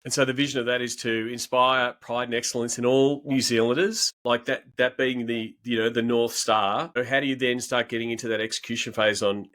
And so the vision of that is to inspire pride and excellence in all New Zealanders, like that being the North Star. How do you then start getting into that execution phase on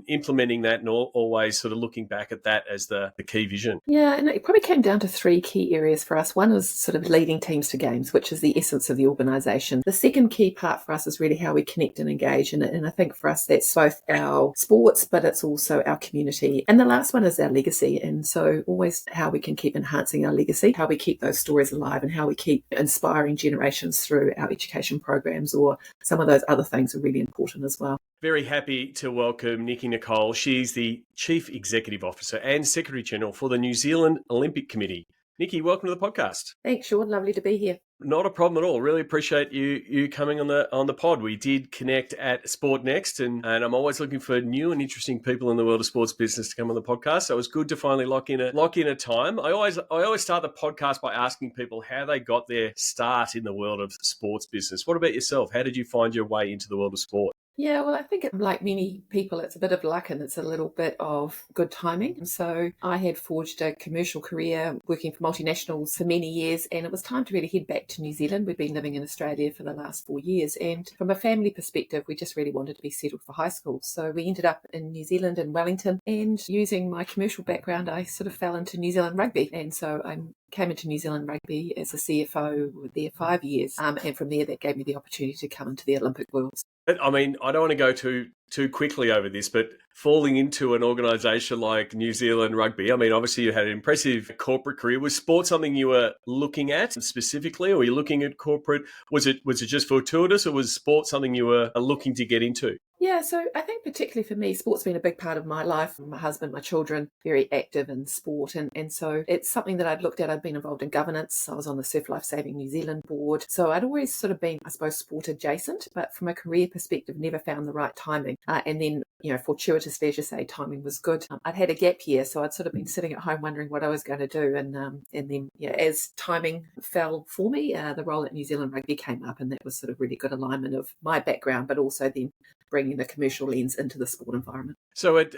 implementing that and always sort of looking back at that as the key vision? Yeah, and it probably came down to three key areas for us. One is sort of leading teams to games, which is the essence of the organisation. The second key part for us is really how we connect and engage. And I think for us, that's both our sports, but it's also our community. And the last one is our legacy. And so always how we can keep enhancing our legacy, how we keep those stories alive, and how we keep inspiring generations through our education programs, or some of those other things are really important as well. Very happy to welcome Nicki Nicol. She's the Chief Executive Officer and Secretary General for the New Zealand Olympic Committee. Nicki, welcome to the podcast. Thanks, Sean. Lovely to be here. Not a problem at all. Really appreciate you coming on the pod. We did connect at Sport Next, and I'm always looking for new and interesting people in the world of sports business to come on the podcast. So it was good to finally lock in a time. I always start the podcast by asking people how they got their start in the world of sports business. What about yourself? How did you find your way into the world of sport? Yeah, well, I think like many people, it's a bit of luck and it's a little bit of good timing. So I had forged a commercial career working for multinationals for many years, and it was time to really head back to New Zealand. We've been living in Australia for the last 4 years, and from a family perspective, we just really wanted to be settled for high school. So we ended up in New Zealand, in Wellington, and using my commercial background, I sort of fell into New Zealand rugby. And so I came into New Zealand rugby as a CFO there 5 years, and from there that gave me the opportunity to come into the Olympic worlds. I mean, I don't want to go too quickly over this, but falling into an organisation like New Zealand Rugby, I mean, obviously you had an impressive corporate career. Was sport something you were looking at specifically, or were you looking at corporate? Was it just fortuitous, or was sport something you were looking to get into? Yeah, so I think particularly for me, sport's been a big part of my life. My husband, my children, very active in sport. And so it's something that I'd looked at. I'd been involved in governance. I was on the Surf Life Saving New Zealand board. So I'd always sort of been, I suppose, sport adjacent, but from a career perspective, never found the right timing. And then, fortuitously, as you say, timing was good. I'd had a gap year, so I'd sort of been sitting at home wondering what I was going to do. And then, as timing fell for me, the role at New Zealand Rugby came up, and that was sort of really good alignment of my background, but also then bringing the commercial lens into the sport environment. So at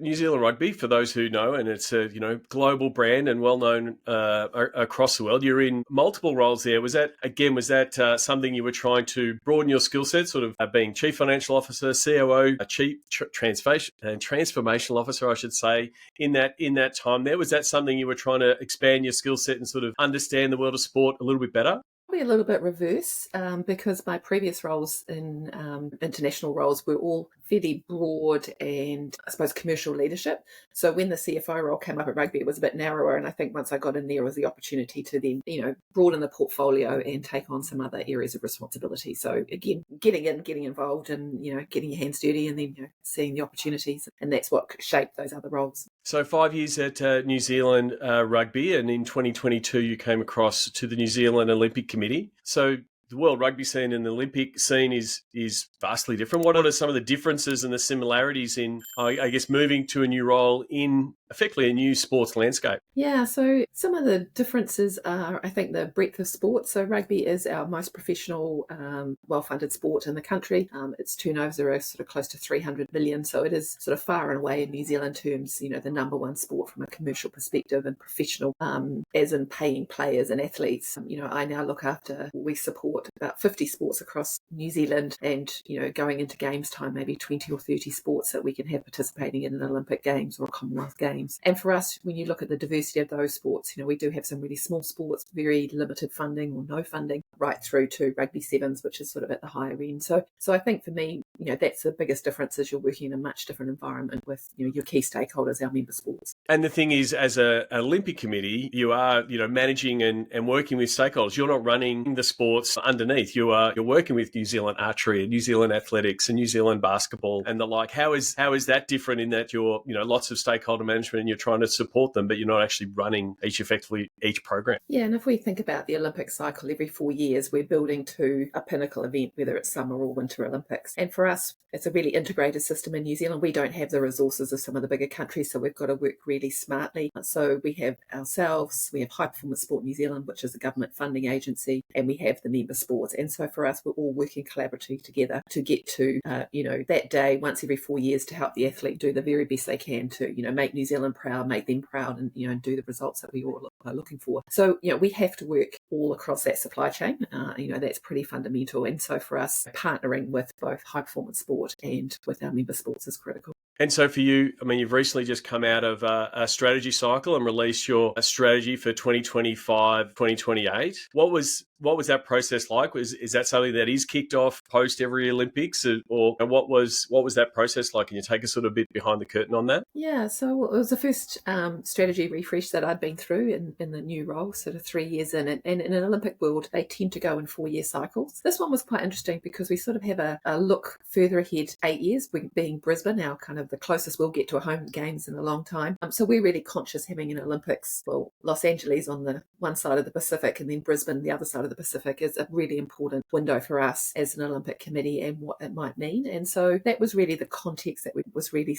New Zealand Rugby, for those who know, and it's a global brand and well known across the world, you're in multiple roles there. Was that something you were trying to broaden your skill set, sort of being Chief Financial Officer, COO, Chief Transformational Officer, I should say, in that time there? Was that something you were trying to expand your skill set and sort of understand the world of sport a little bit better? Probably a little bit reverse, because my previous roles in international roles were all fairly broad and, I suppose, commercial leadership. So when the CFO role came up at rugby, it was a bit narrower. And I think once I got in there was the opportunity to then, broaden the portfolio and take on some other areas of responsibility. So again, getting involved and, getting your hands dirty and then, seeing the opportunities. And that's what shaped those other roles. So 5 years at New Zealand Rugby, and in 2022 you came across to the New Zealand Olympic Committee. So the world rugby scene and the Olympic scene is vastly different. What are some of the differences and the similarities in, I guess, moving to a new role in effectively a new sports landscape? Yeah, so some of the differences are, I think, the breadth of sport. So rugby is our most professional, well-funded sport in the country. Its turnovers are sort of close to 300 million. So it is sort of far and away in New Zealand terms, the number one sport from a commercial perspective and professional, as in paying players and athletes. I now look after, we support about 50 sports across New Zealand, and, going into games time, maybe 20 or 30 sports that we can have participating in an Olympic Games or a Commonwealth Games. And for us, when you look at the diversity of those sports, we do have some really small sports, very limited funding or no funding, right through to rugby sevens, which is sort of at the higher end. So I think for me, that's the biggest difference, is you're working in a much different environment with, your key stakeholders, our member sports. And the thing is, as an Olympic committee, you are, managing and working with stakeholders. You're not running the sports underneath. You're working with New Zealand archery and New Zealand athletics and New Zealand basketball and the like. How is that different in that you're, lots of stakeholder management and you're trying to support them, but you're not actually running each program? Yeah, and if we think about the Olympic cycle, every 4 years we're building to a pinnacle event, whether it's summer or winter Olympics. And for us, it's a really integrated system in New Zealand. We don't have the resources of some of the bigger countries, so we've got to work really smartly. So we have ourselves, we have High Performance Sport New Zealand, which is a government funding agency, and we have the member sports. And so for us, we're all working collaboratively together to get to, that day once every 4 years to help the athlete do the very best they can to, make New Zealand proud, make them proud, and do the results that we all are looking for. So we have to work all across that supply chain. That's pretty fundamental. And so for us, partnering with both high performance sport and with our member sports is critical. And so for you, I mean, you've recently just come out of a strategy cycle and released your strategy for 2025, 2028. What was that process like? Is that something that is kicked off post every Olympics, or what was that process like? Can you take us sort of a bit behind the curtain on that? Yeah, so it was the first strategy refresh that I'd been through in the new role, sort of 3 years in. And in an Olympic world, they tend to go in 4-year cycles. This one was quite interesting because we sort of have a look further ahead, 8 years, being Brisbane, our kind of the closest we'll get to a home games in a long time. So we're really conscious having an Olympics, well, Los Angeles on the one side of the Pacific and then Brisbane the other side of the Pacific is a really important window for us as an Olympic committee and what it might mean. And so that was really the context that was really,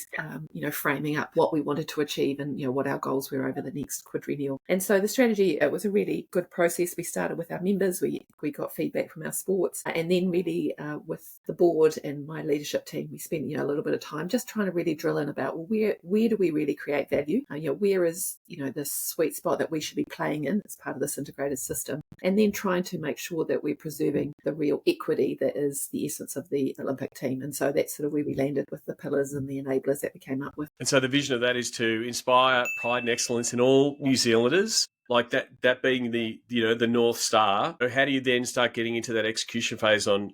framing up what we wanted to achieve and, what our goals were over the next quadrennial. And so the strategy, it was a really good process. We started with our members, we got feedback from our sports, and then really with the board and my leadership team, we spent, a little bit of time just trying to really drill in about, well, where do we really create value? Where is, the sweet spot that we should be playing in as part of this integrated system? And then trying to make sure that we're preserving the real equity that is the essence of the Olympic team. And so that's sort of where we landed with the pillars and the enablers that we came up with. And so the vision of that is to inspire pride and excellence in all New Zealanders, like that being the North Star. How do you then start getting into that execution phase on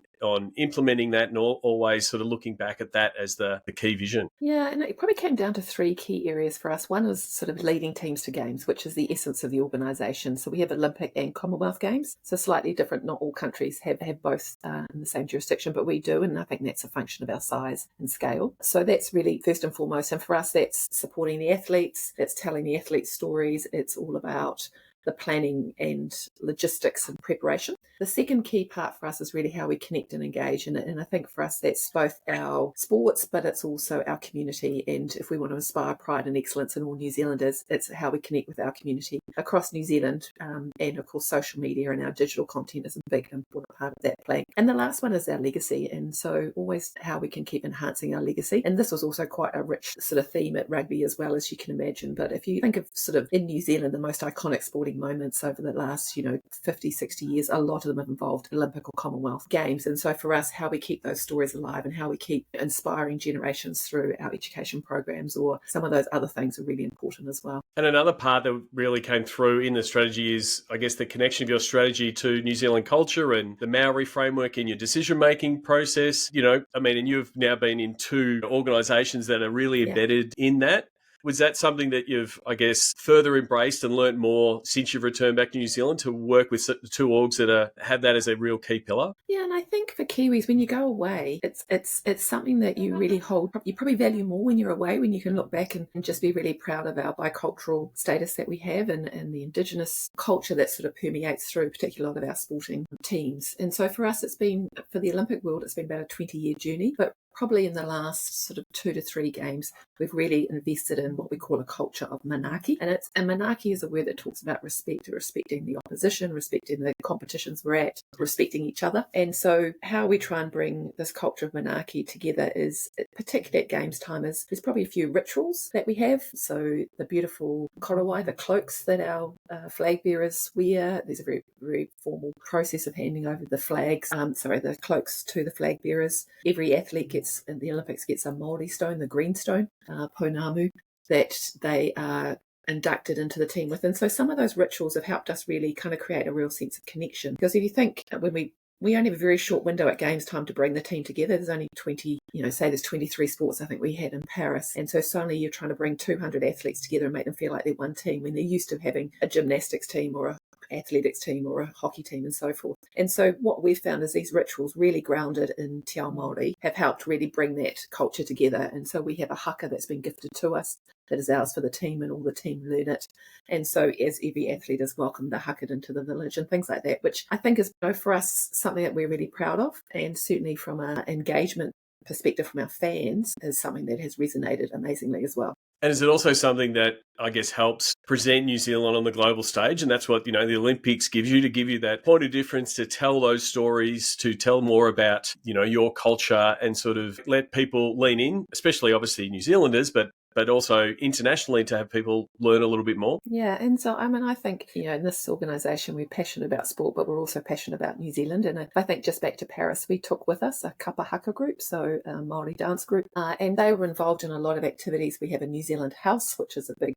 implementing that and always sort of looking back at that as the key vision? Yeah, and it probably came down to 3 key areas for us. One was sort of leading teams to games, which is the essence of the organisation. So we have Olympic and Commonwealth Games, so slightly different. Not all countries have both in the same jurisdiction, but we do, and I think that's a function of our size and scale. So that's really first and foremost. And for us, that's supporting the athletes, that's telling the athletes' stories. It's all about the planning and logistics and preparation. The second key part for us is really how we connect and engage. And I think for us, that's both our sports, but it's also our community. And if we want to inspire pride and excellence in all New Zealanders, it's how we connect with our community across New Zealand. And of course, social media and our digital content is a big important part of that plan. And the last one is our legacy. And so always how we can keep enhancing our legacy. And this was also quite a rich sort of theme at rugby as well, as you can imagine. But if you think of sort of in New Zealand, the most iconic sporting moments over the last, 50, 60 years, a lot of them have involved Olympic or Commonwealth Games. And so for us, how we keep those stories alive and how we keep inspiring generations through our education programs or some of those other things are really important as well. And another part that really came through in the strategy is, I guess, the connection of your strategy to New Zealand culture and the Maori framework in your decision-making process. And you've now been in 2 organisations that are really embedded in that. Was that something that you've, I guess, further embraced and learnt more since you've returned back to New Zealand to work with 2 orgs that have that as a real key pillar? Yeah, and I think for Kiwis, when you go away, it's something that you really hold. You probably value more when you're away, when you can look back and just be really proud of our bicultural status that we have and the Indigenous culture that sort of permeates through particularly a lot of our sporting teams. And so for us, for the Olympic world, it's been about a 20-year journey, but probably in the last sort of 2 to 3 games, we've really invested in what we call a culture of manaaki. And manaaki is a word that talks about respecting the opposition, respecting the competitions we're at, respecting each other. And so how we try and bring this culture of manaaki together is, particularly at games time, there's probably a few rituals that we have. So the beautiful korowai, the cloaks that our flag bearers wear, there's a very, very formal process of handing over the the cloaks to the flag bearers. Every athlete in the Olympics gets a Māori stone, the green stone, pounamu, that they are inducted into the team with. And so some of those rituals have helped us really kind of create a real sense of connection. Because if you think when we only have a very short window at games time to bring the team together. There's only 20, say there's 23 sports I think we had in Paris. And so suddenly you're trying to bring 200 athletes together and make them feel like they're one team when they're used to having a gymnastics team or a athletics team or a hockey team and so forth. And so what we've found is these rituals really grounded in Te Ao Māori have helped really bring that culture together. And so we have a haka that's been gifted to us that is ours for the team and all the team learn it. And so as every athlete is welcomed, they're huckered into the village and things like that, which I think is for us something that we're really proud of. And certainly from an engagement perspective from our fans is something that has resonated amazingly as well. And is it also something that I guess helps present New Zealand on the global stage? And that's what, the Olympics gives you, to give you that point of difference, to tell those stories, to tell more about, your culture and sort of let people lean in, especially obviously New Zealanders, but but also internationally to have people learn a little bit more. Yeah, and so I think in this organisation we're passionate about sport, but we're also passionate about New Zealand. And I think just back to Paris, we took with us a kapa haka group, so a Māori dance group, and they were involved in a lot of activities. We have a New Zealand house, which is a big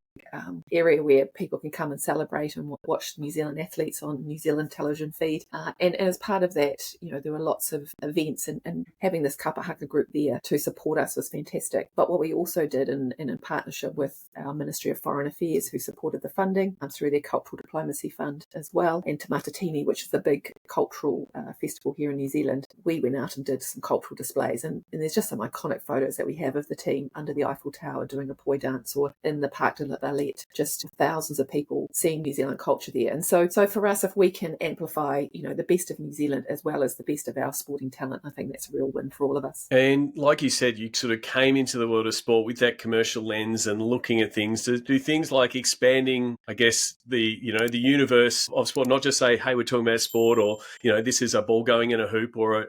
area where people can come and celebrate and watch New Zealand athletes on New Zealand television feed. And as part of that, there were lots of events, and having this kapa haka group there to support us was fantastic. But what we also did, in partnership with our Ministry of Foreign Affairs, who supported the funding through their Cultural Diplomacy Fund as well, and Te Matatini, which is a big cultural festival here in New Zealand, we went out and did some cultural displays. And there's just some iconic photos that we have of the team under the Eiffel Tower doing a poi dance, or in the Parc de la Valette, just thousands of people seeing New Zealand culture there. And so for us, if we can amplify, the best of New Zealand as well as the best of our sporting talent, I think that's a real win for all of us. And like you said, you sort of came into the world of sport with that commercial lens and looking at things to do things like expanding, I guess, the universe of sport, not just say, hey, we're talking about sport, or, this is a ball going in a hoop, or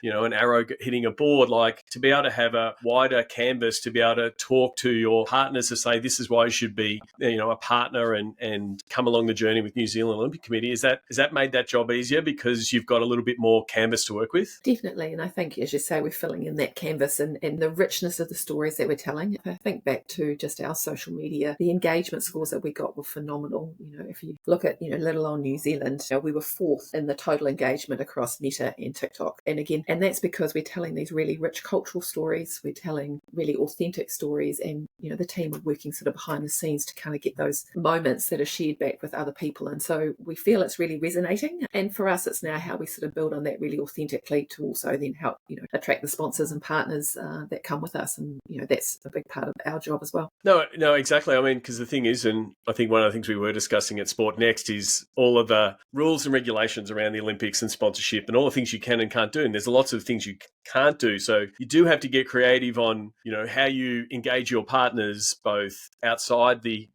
an arrow hitting a board, like to be able to have a wider canvas, to be able to talk to your partners to say, this is why you should be, a partner and come along the journey with New Zealand Olympic Committee. Has that made that job easier because you've got a little bit more canvas to work with? Definitely. And I think, as you say, we're filling in that canvas and the richness of the stories that we're telling. If I think back to just our social media, the engagement scores that we got were phenomenal. If you look at, let alone New Zealand, we were fourth in the total engagement across Meta and TikTok. And that's because we're telling these really rich cultural stories. We're telling really authentic stories, and, the team are working sort of behind the scenes to kind of get those moments that are shared back with other people. And so we feel it's really resonating. And for us, it's now how we sort of build on that really authentically to also then help, attract the sponsors and partners that come with us. And, that's a big part of our job as well. No, exactly. I mean, because the thing is, and I think one of the things we were discussing at Sport Next is all of the rules and regulations around the Olympics and sponsorship and all the things you can and can't do. And there's lots of things you can't do. So you do have to get creative on, how you engage your partners both outside the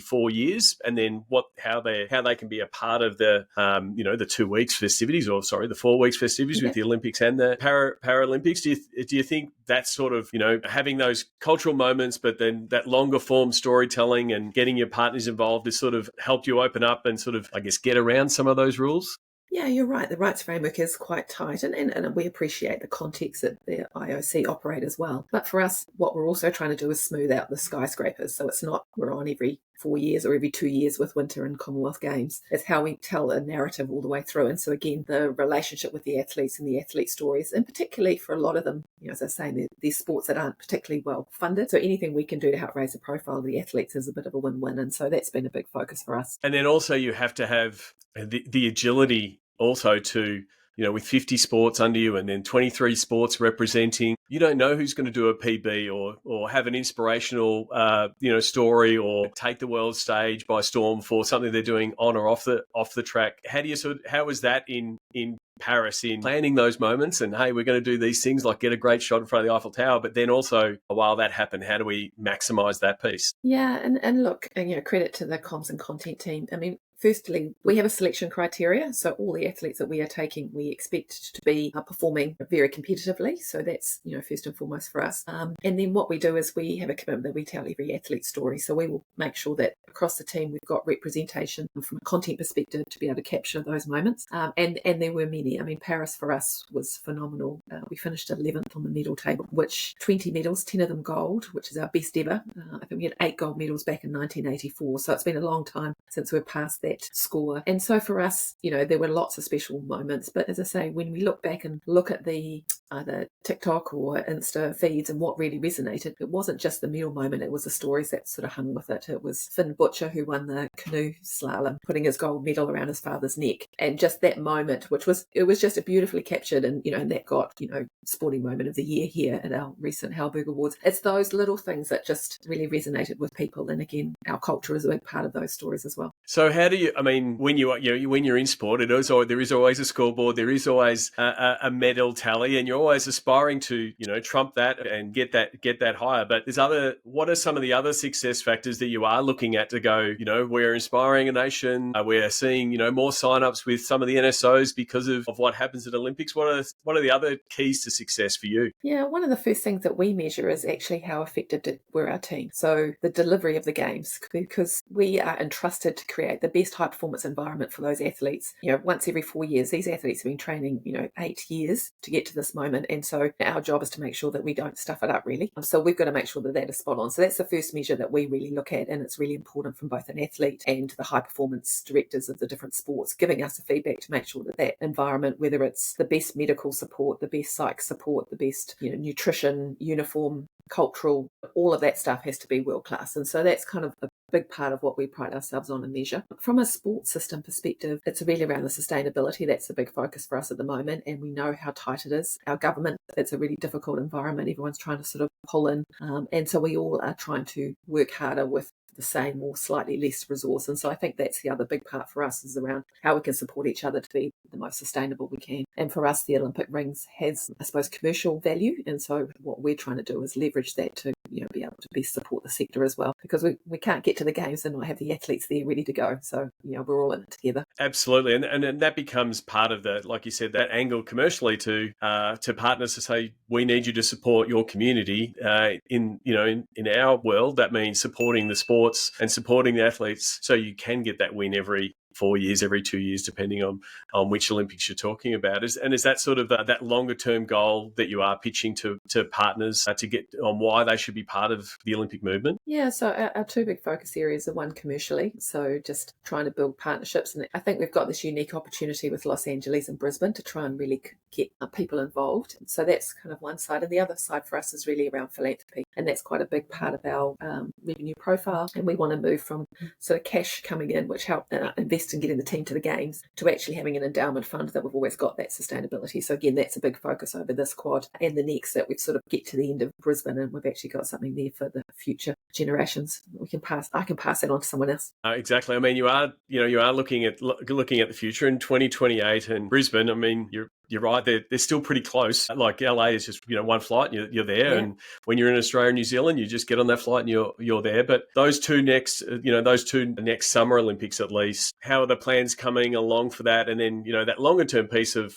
4 years, and then how they can be a part of the the 2 weeks festivities, the 4 weeks festivities with the Olympics and the Paralympics. Do you think that's sort of, having those cultural moments, but then that longer form storytelling and getting your partners involved has sort of helped you open up and sort of, I guess, get around some of those rules? Yeah, you're right. The rights framework is quite tight, and we appreciate the context that the IOC operate as well. But for us, what we're also trying to do is smooth out the skyscrapers. So it's not we're on every 4 years or every 2 years with Winter and Commonwealth Games. It's how we tell a narrative all the way through. And so again, the relationship with the athletes and the athlete stories, and particularly for a lot of them, as I say, they're sports that aren't particularly well funded. So anything we can do to help raise the profile of the athletes is a bit of a win-win. And so that's been a big focus for us. And then also you have to have the agility also to, with 50 sports under you and then 23 sports representing, you don't know who's going to do a PB or have an inspirational, story, or take the world stage by storm for something they're doing on or off the track. How was that in Paris, in planning those moments and, hey, we're going to do these things, like get a great shot in front of the Eiffel Tower, but then also while that happened, how do we maximize that piece? Yeah, and look, credit to the comms and content team. I mean, firstly, we have a selection criteria. So all the athletes that we are taking, we expect to be performing very competitively. So that's, first and foremost for us. And then what we do is we have a commitment that we tell every athlete's story. So we will make sure that across the team, we've got representation from a content perspective to be able to capture those moments. And there were many. I mean, Paris for us was phenomenal. We finished 11th on the medal table, which 20 medals, 10 of them gold, which is our best ever. I think we had 8 gold medals back in 1984. So it's been a long time since we're past that score. And so for us, there were lots of special moments. But as I say, when we look back and look at the either TikTok or Insta feeds and what really resonated, it wasn't just the medal moment, it was the stories that sort of hung with it. It was Finn Butcher, who won the canoe slalom, putting his gold medal around his father's neck. And just that moment, it was just a beautifully captured, and that got, sporting moment of the year here at our recent Halberg Awards. It's those little things that just really resonated with people. And again, our culture is a big part of those stories as well. So how do you? I mean, when when you're in sport, there is always a scoreboard, there is always a medal tally, and you're always aspiring to trump that and get that higher. But what are some of the other success factors that you are looking at to go? We're inspiring a nation. We're seeing more sign-ups with some of the NSOs because of what happens at Olympics. What are the other keys to success for you? Yeah, one of the first things that we measure is actually how effective were our team. So the delivery of the games, because we are entrusted to create the best high performance environment for those athletes. Once every 4 years, these athletes have been training, 8 years to get to this moment. And so our job is to make sure that we don't stuff it up really. So we've got to make sure that is spot on. So that's the first measure that we really look at. And it's really important from both an athlete and the high performance directors of the different sports, giving us the feedback to make sure that environment, whether it's the best medical support, the best psych support, the best nutrition, uniform, cultural, all of that stuff has to be world class. And so that's kind of a big part of what we pride ourselves on and measure. From a sports system perspective, it's really around the sustainability. That's a big focus for us at the moment, and we know how tight it is. Our government, it's a really difficult environment. Everyone's trying to sort of pull in, and so we all are trying to work harder with the same or slightly less resource. And so I think that's the other big part for us, is around how we can support each other to be the most sustainable we can. And for us, the Olympic rings has, I suppose, commercial value. And so what we're trying to do is leverage that to be able to support the sector as well, because we can't get to the games and not have the athletes there ready to go. So we're all in it together. Absolutely, and that becomes part of the, like you said, that angle commercially to partners to say, we need you to support your community. In our world, that means supporting the sports and supporting the athletes, so you can get that win every 4 years, every 2 years, depending on which Olympics you're talking about. Is that sort of that longer term goal that you are pitching to partners to get on why they should be part of the Olympic movement? Yeah, so our two big focus areas are, one, commercially, so just trying to build partnerships. And I think we've got this unique opportunity with Los Angeles and Brisbane to try and really get people involved. So that's kind of one side. And the other side for us is really around philanthropy. And that's quite a big part of our revenue profile. And we want to move from sort of cash coming in, which help invest in getting the team to the games, to actually having an endowment fund that we've always got that sustainability. So again, that's a big focus over this quad and the next, that we sort of get to the end of Brisbane and we've actually got something there for the future generations. I can pass that on to someone else. Exactly. I mean, you are looking at the future in 2028 and Brisbane. I mean, you're right. They're still pretty close. Like LA is just one flight and you're there. Yeah. And when you're in Australia and New Zealand, you just get on that flight and you're there. But those two next Summer Olympics, at least, how are the plans coming along for that? And then that longer term piece of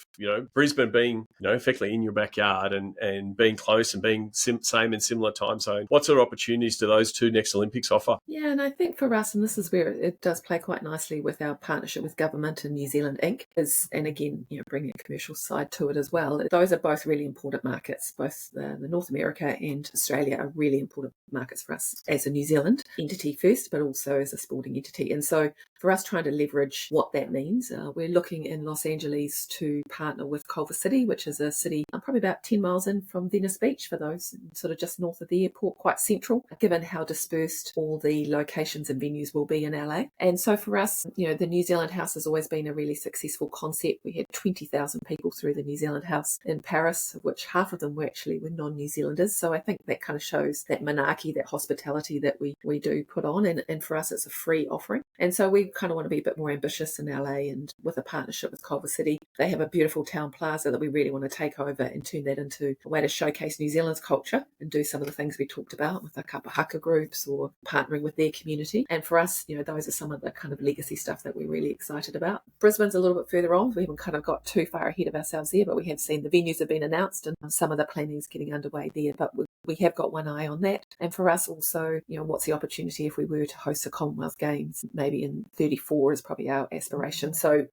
Brisbane being effectively in your backyard and being close and being same and similar time zone. What sort of opportunities do those two next Olympics offer? Yeah, and I think for us, and this is where it does play quite nicely with our partnership with government and New Zealand Inc., and again, bringing a commercial side to it as well. Those are both really important markets. Both the North America and Australia are really important markets for us as a New Zealand entity first, but also as a sporting entity. And so for us, trying to leverage what that means, we're looking in Los Angeles to partner with Culver City, which is a city probably about 10 miles in from Venice Beach, for those sort of just north of the airport, quite central, given how dispersed all the locations and venues will be in LA. And so for us, the New Zealand House has always been a really successful concept. We had 20,000 people through the New Zealand House in Paris, of which half of them were non-New Zealanders. So I think that kind of shows that monarchy, that hospitality that we do put on. And for us, it's a free offering. And so we kind of want to be a bit more ambitious in LA, and with a partnership with Culver City, they have a beautiful town plaza that we really want to take over and turn that into a way to showcase New Zealand's culture and do some of the things we talked about with our kapa haka groups or partnering with their community. And for us, those are some of the kind of legacy stuff that we're really excited about. Brisbane's a little bit further on. We haven't kind of got too far ahead of ourselves there, but we have seen the venues have been announced and some of the planning is getting underway there, but we have got one eye on that. And for us also, what's the opportunity if we were to host the Commonwealth Games, maybe in 34 is probably our aspiration. So,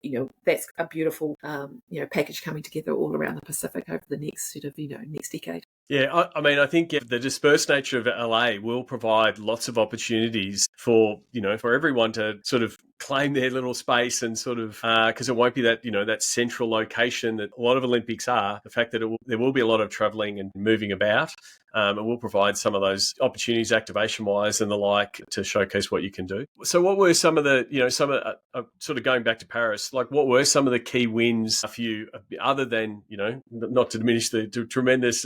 that's a beautiful, package coming together all around the Pacific over the next next decade. Yeah, I mean, I think the dispersed nature of LA will provide lots of opportunities for everyone to sort of claim their little space and sort of because it won't be that that central location that a lot of Olympics are. The fact that there will be a lot of traveling and moving about. and we'll provide some of those opportunities, activation-wise and the like, to showcase what you can do. So what were some of the, sort of going back to Paris, like what were some of the key wins for you, other than, not to diminish the tremendous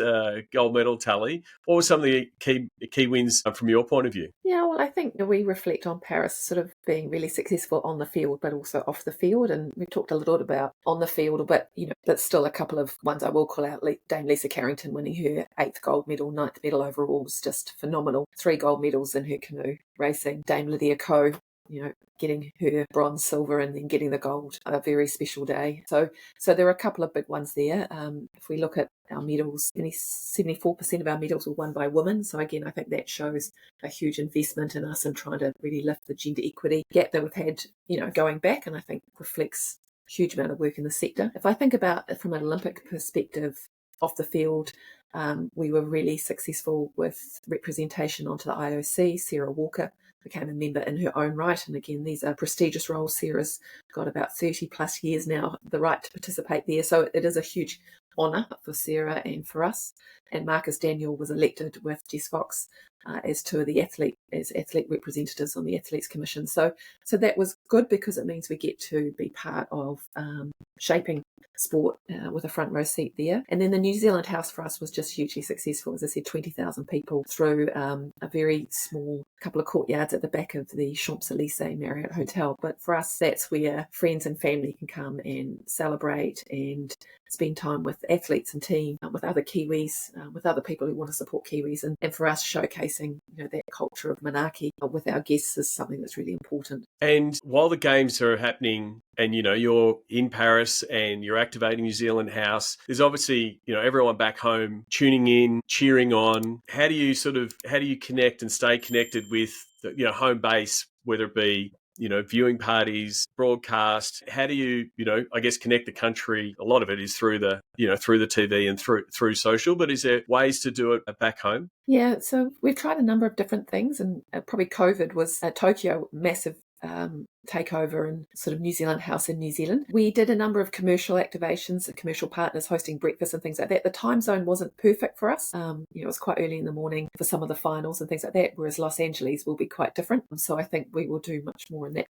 gold medal tally? What were some of the key wins from your point of view? Yeah, well, I think we reflect on Paris sort of being really successful on the field, but also off the field. And we've talked a lot about on the field, but but still a couple of ones I will call out. Dame Lisa Carrington winning her 8th gold medal, 9th medal overall was just phenomenal. 3 gold medals in her canoe racing. Dame Lydia Ko, getting her bronze, silver, and then getting the gold. A very special day. So there are a couple of big ones there. If we look at our medals, 74% of our medals were won by women. So again, I think that shows a huge investment in us and trying to really lift the gender equity gap that we've had, going back, and I think reflects a huge amount of work in the sector. If I think about it from an Olympic perspective, off the field, we were really successful with representation onto the IOC. Sarah Walker became a member in her own right. And again, these are prestigious roles. Sarah's got about 30 plus years now, the right to participate there. So it is a huge honour for Sarah and for us. And Marcus Daniel was elected with Jess Fox as two of the athlete representatives on the Athletes Commission. So that was good, because it means we get to be part of shaping sport with a front row seat there. And then the New Zealand House for us was just hugely successful. As I said, 20,000 people through a very small couple of courtyards at the back of the Champs-Élysées Marriott Hotel. But for us, that's where friends and family can come and celebrate and spend time with athletes and team, with other Kiwis, with other people who want to support Kiwis. And for us, showcasing that culture of monarchy with our guests is something that's really important. And while the games are happening and, you're in Paris and you're activating New Zealand House, there's obviously, everyone back home tuning in, cheering on. How do you connect and stay connected with the, home base, whether it be, viewing parties, broadcast? How do you, I guess, connect the country? A lot of it is through the TV and through social, but is there ways to do it back home? Yeah, so we've tried a number of different things, and probably COVID was Tokyo, massive takeover and sort of New Zealand House in New Zealand. We did a number of commercial activations and commercial partners hosting breakfast and things like that. The time zone wasn't perfect for us. It was quite early in the morning for some of the finals and things like that, whereas Los Angeles will be quite different. So I think we will do much more in that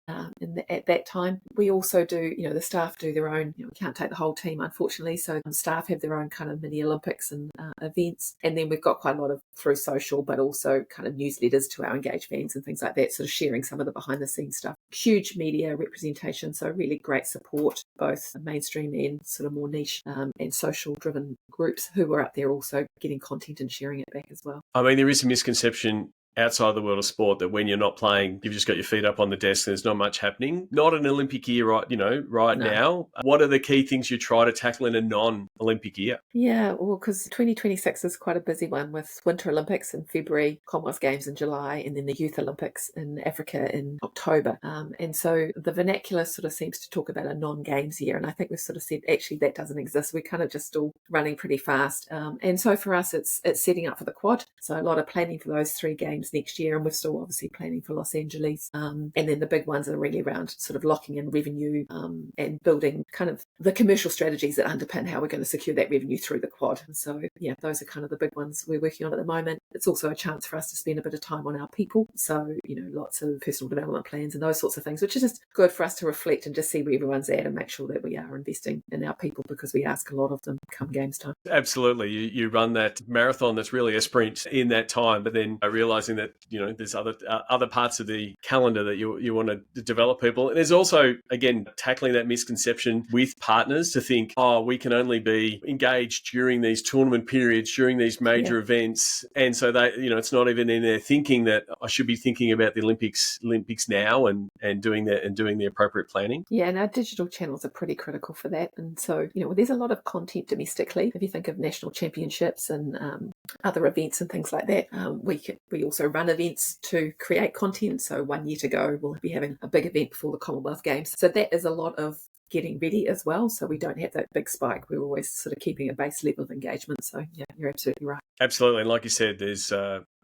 at that time. We also do, the staff do their own, we can't take the whole team, unfortunately, so staff have their own kind of mini Olympics and events. And then we've got quite a lot of through social, but also kind of newsletters to our engaged fans and things like that, sort of sharing some of the behind the scenes stuff. Huge media representation, so really great support, both mainstream and sort of more niche and social driven groups who were up there also getting content and sharing it back as well. I mean, there is a misconception outside the world of sport that when you're not playing, you've just got your feet up on the desk and there's not much happening. Not an Olympic year right now. What are the key things you try to tackle in a non-Olympic year? Yeah, well, because 2026 is quite a busy one with Winter Olympics in February, Commonwealth Games in July, and then the Youth Olympics in Africa in October. And so the vernacular sort of seems to talk about a non-games year. And I think we've sort of said, actually, that doesn't exist. We're kind of just still running pretty fast. And so for us, it's setting up for the quad. So a lot of planning for those 3 games next year, and we're still obviously planning for Los Angeles. And then the big ones are really around sort of locking in revenue and building kind of the commercial strategies that underpin how we're going to secure that revenue through the quad. And so, yeah, those are kind of the big ones we're working on at the moment. It's also a chance for us to spend a bit of time on our people. So, lots of personal development plans and those sorts of things, which is just good for us to reflect and just see where everyone's at and make sure that we are investing in our people, because we ask a lot of them come games time. Absolutely. You run that marathon that's really a sprint in that time, but then realising that, there's other parts of the calendar that you want to develop people. And there's also, again, tackling that misconception with partners to think, we can only be engaged during these tournament periods, during these major events. And so they, it's not even in their thinking that I should be thinking about the Olympics now and doing the appropriate planning. Yeah, and our digital channels are pretty critical for that. And so, there's a lot of content domestically. If you think of national championships and other events and things like that, we also run events to create content. So 1 year to go, we'll be having a big event before the Commonwealth Games. So that is a lot of getting ready as well, so we don't have that big spike. We're always sort of keeping a base level of engagement. So yeah, you're absolutely right. Absolutely. And like you said, there's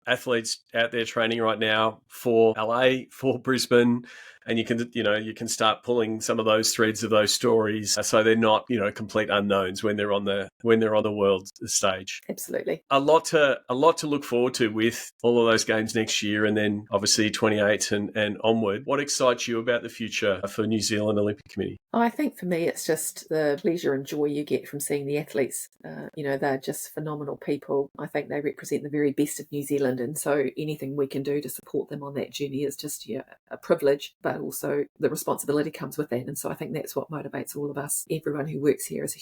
athletes out there training right now for LA, for Brisbane, and you can start pulling some of those threads of those stories, so they're not complete unknowns when they're on the world stage. Absolutely. A lot to look forward to with all of those games next year, and then obviously 28 and onward. What excites you about the future for New Zealand Olympic Committee? I think for me, it's just the pleasure and joy you get from seeing the athletes. They're just phenomenal people. I think they represent the very best of New Zealand, and so anything we can do to support them on that journey is just a privilege, but also the responsibility comes with that. And so I think that's what motivates all of us. Everyone who works here is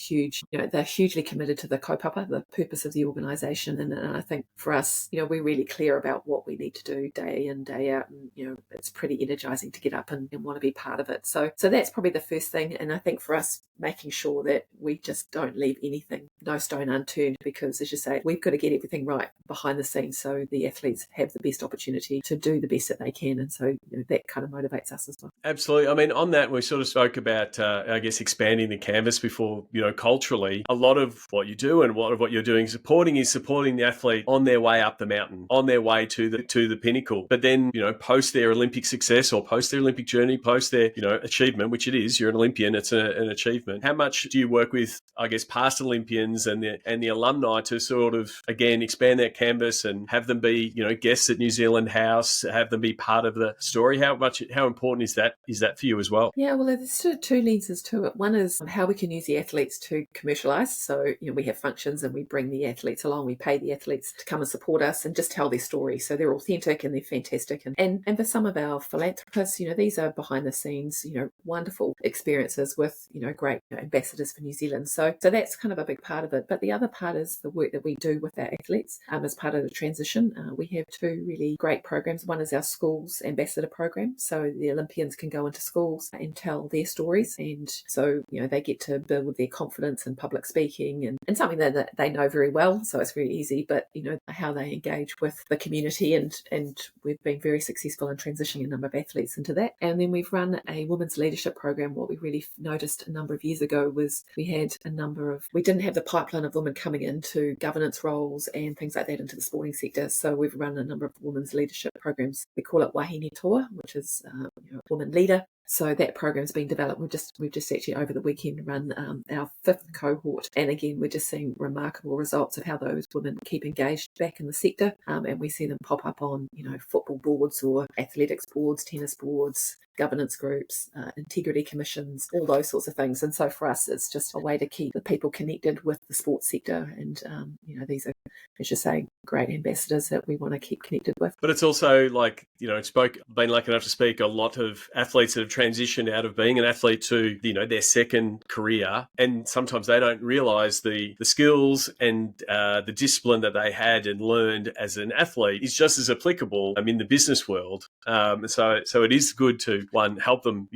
they're hugely committed to the kaupapa, the purpose of the organisation. And I think for us, we're really clear about what we need to do day in, day out. And, it's pretty energising to get up and want to be part of it. So that's probably the first thing. And I think for us, making sure that we just don't leave anything, no stone unturned, because as you say, we've got to get everything right behind the scenes so the athletes have the best opportunity to do the best that they can. And so that kind of motivates us as well. Absolutely. I mean, on that, we sort of spoke about, I guess, expanding the canvas before, culturally. A lot of what you do and a lot of what you're doing supporting the athlete on their way up the mountain, on their way to the pinnacle. But then, post their Olympic success or post their Olympic journey, post their, achievement, which it is, you're an Olympian, it's an achievement. How much do you work with, I guess, past Olympians and the alumni to sort of, again, expand that canvas and have them be, guests at New Zealand House, have them be part of the story? How important is that for you as well? Yeah, well, there's sort of two lenses to it. One is how we can use the athletes to commercialise. So, we have functions and we bring the athletes along. We pay the athletes to come and support us and just tell their story. So they're authentic and they're fantastic. And for some of our philanthropists, these are behind the scenes, wonderful experiences with, great ambassadors for New Zealand. So that's kind of a big part of it. But the other part is the work that we do with our athletes as part of the transition. We have two really great programs. One is our schools ambassador program. So the Olympians can go into schools and tell their stories. And so, they get to build their confidence in public speaking and something that they know very well. So it's very easy, but, how they engage with the community. And we've been very successful in transitioning a number of athletes into that. And then we've run a women's leadership program. What we really noticed a number of years ago was we didn't have the pipeline of women coming into governance roles and things like that into the sporting sector. So we've run a number of women's leadership programs. We call it Wahine Toa, which is woman leader. So that program's been developed. We've just actually over the weekend run our 5th cohort. And again, we're just seeing remarkable results of how those women keep engaged back in the sector. And we see them pop up on, football boards or athletics boards, tennis boards, governance groups, integrity commissions, all those sorts of things. And so for us, it's just a way to keep the people connected with the sports sector. And, these are, as you say, great ambassadors that we want to keep connected with. But it's also like, been lucky enough to speak a lot of athletes that have transitioned out of being an athlete to, their second career. And sometimes they don't realise the skills and the discipline that they had and learned as an athlete is just as applicable in the business world. So it is good to, help them,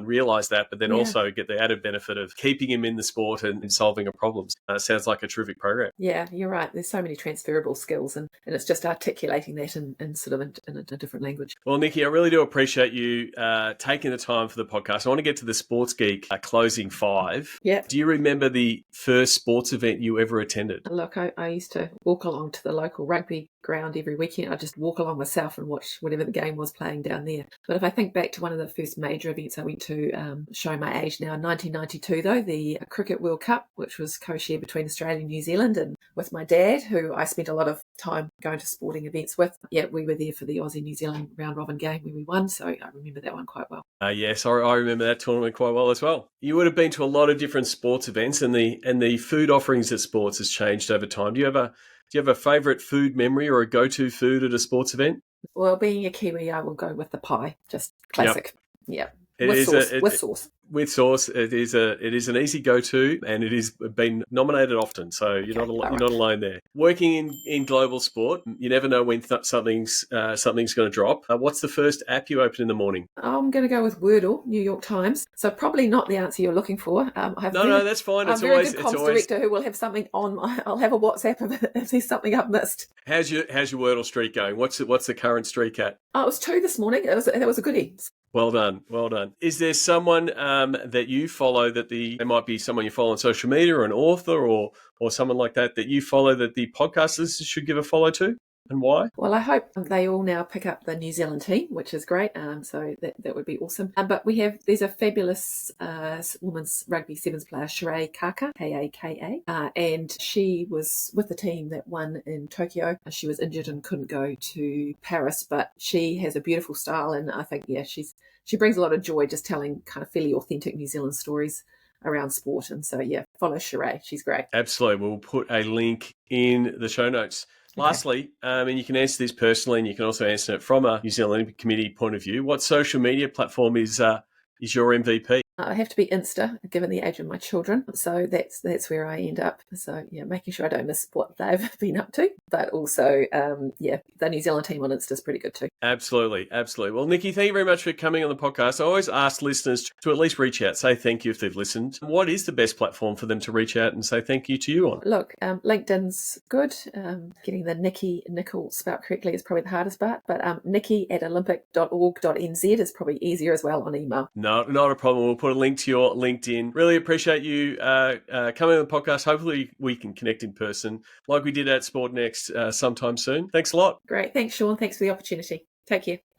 realise that, but then also get the added benefit of keeping him in the sport and solving a problems. Sounds like a terrific program. Yeah, you're right. There's so many transferable skills and it's just articulating that in sort of in a different language. Well, Nicki, I really do appreciate you taking the time for the podcast. I want to get to the Sports Geek closing 5. Yeah. Do you remember the first sports event you ever attended? Look, I used to walk along to the local rugby ground every weekend. I'd just walk along myself and watch whatever the game was playing down there. But if I think back to one of the first major events I went to, showing my age now, 1992 though, the Cricket World Cup, which was co-shared between Australia and New Zealand, and with my dad, who I spent a lot of time going to sporting events with. Yeah, we were there for the Aussie-New Zealand round-robin game where we won, so I remember that one quite well. Yes, I remember that tournament quite well as well. You would have been to a lot of different sports events, and the food offerings at sports has changed over time. Do you have a favourite food memory or a go-to food at a sports event? Well, being a Kiwi, I will go with the pie, just classic. Yep. With sauce. With sauce, it is an easy go-to, and it has been nominated often. So you're not alone there. Working in global sport, you never know when something's going to drop. What's the first app you open in the morning? I'm going to go with Wordle, New York Times. So probably not the answer you're looking for. No, that's fine. I'm a very good comms director who will have something on. I'll have a WhatsApp if there's something I've missed. How's your Wordle streak going? What's the current streak at? Oh, it was 2 this morning. That was a goodie. Well done. Is there someone that you follow there might be someone you follow on social media or an author or someone like that you follow that the podcast listeners should give a follow to? and why? Well, I hope they all now pick up the New Zealand team, which is great. So that would be awesome. But there's a fabulous women's rugby sevens player, Sheree Kaka, Kaka, and she was with the team that won in Tokyo. She was injured and couldn't go to Paris, but she has a beautiful style, and I think she brings a lot of joy just telling kind of fairly authentic New Zealand stories around sport. And so follow Sheree. She's great. Absolutely. We'll put a link in the show notes. Okay. Lastly, and you can answer this personally, and you can also answer it from a New Zealand Olympic Committee point of view. What social media platform is your MVP? I have to be Insta, given the age of my children. So that's where I end up. So, making sure I don't miss what they've been up to. But also, the New Zealand team on Insta is pretty good too. Absolutely. Well, Nicki, thank you very much for coming on the podcast. I always ask listeners to at least reach out, say thank you if they've listened. What is the best platform for them to reach out and say thank you to you on? Look, LinkedIn's good. Getting the Nicki Nicol spelled correctly is probably the hardest part. But Nicki@olympic.org.nz is probably easier as well on email. No, not a problem. We'll put a link to your LinkedIn. Really appreciate you coming on the podcast. Hopefully we can connect in person like we did at Sport Next sometime soon. Thanks a lot. Great. Thanks, Sean. Thanks for the opportunity. Take care.